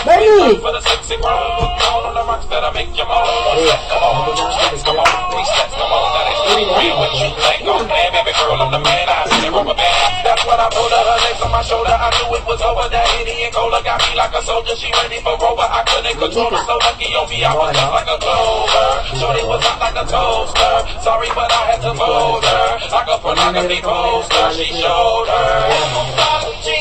Bernie! That's what I told her, her legs on my shoulder. I knew it was over. That Indian cola got me like a soldier. She ready for rover. I couldn't control her. So lucky on me, I was just like a clover. Shorty was hot like a toaster. Sorry, but I had to fold her. Like a pornography poster, she showed her.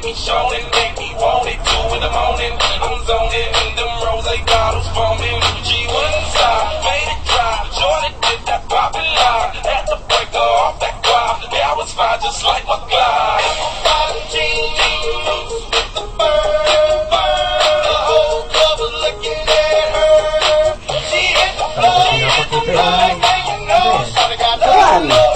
Showing, make me want it, 2 in the morning. I'm zoning in them rose bottles foaming. She wouldn't stop, made it dry. Jordan did that poppin' line. Had to break her off that guap. Yeah, I was fine just like my glide. With the bird, the whole club was looking at her. She hit the floor, and you know, shawty got low.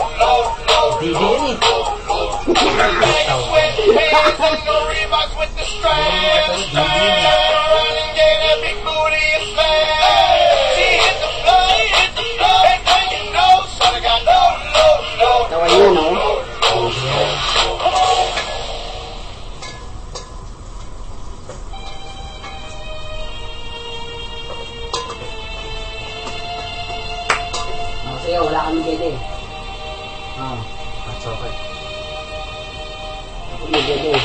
With the strands, running, get that big booty and smash. She hit the floor, and you know, shawty got low. Tawa yun, no? Sige, wala kami dito eh. That's okay. Ako may dito eh.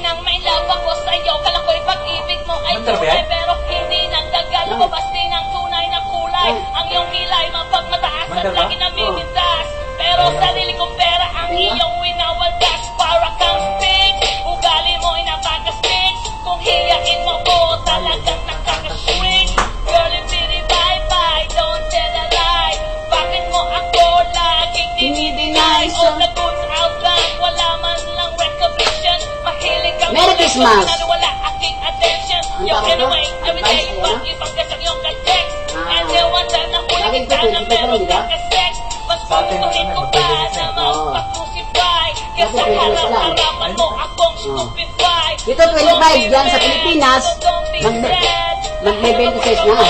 Nang may love ako sa'yo, kala ko'y pag-ibig mo ay tunay, pero hindi nagdagal, lumabas din ang tunay na kulay. Ang iyong kilay mapagmataas at lagi namimitas, pero sarili kong pera ang iyong winawaldas. Para kang stage, ugali mo ay napaka-stage. Kung hiyain mo ko, talagang nakaka-swing. Girl, hindi bye-bye, don't tell a lie. Bakit mo ako laging dinideny? All the goods outbound, wala man lang recognition. Mahilig ka Merry Christmas! wala aking attention. Yung anyway, everyday, pag-ibang ka sa iyong ka-text. And the one that nakulit ka na meron ka ka-sex. Mas pagustuhin ko pa na magpa-crucify. Kesa harap-harapan mo akong stupefy. Dito 25 dyan sa Pilipinas, mag-may 26 na.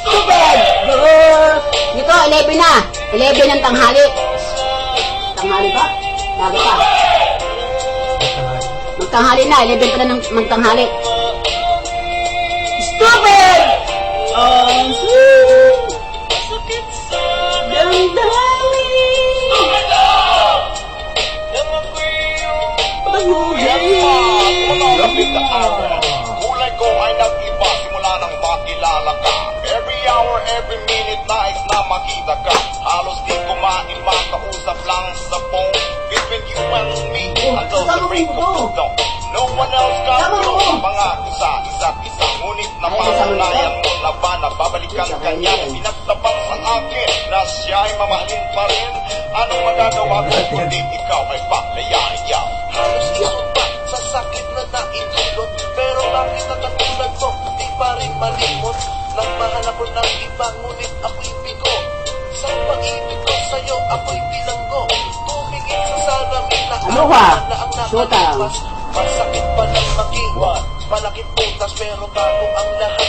Stupid! Dito 11 na. 11 ng tanghali. Tanghali ba? Bago pa. Magtanghali na. 11 pa na ng magtanghali. Stupid! Lapit na araw, kulay ko ay nag-iba simula nang makilala ka. Every hour, every minute, nais na makita ka. Halos di ko makausap lang sa phone. Between you and me, I love the break of the dawn. No one else can know mga isa, isa't isa. Ngunit napatunayan mo na ba na babalikan kanya? Pinagtabang sa akin na siya ay mamahalin pa rin. Anong magagawa ko kundi ikaw ay paklayain? Halos isubat sa sakit na naitulot, pero bakit nakatulad ko di pa rin malimot? Nagmahal ako ng iba, ngunit ako'y bigo. Sa pag-ibig ko sa'yo, ako'y bilanggo. Tumingin sa salamin na Ano ka? na ang Shota. nakalipas. Masakit pa lang makiwas, malakit butas, pero bago ang lahat.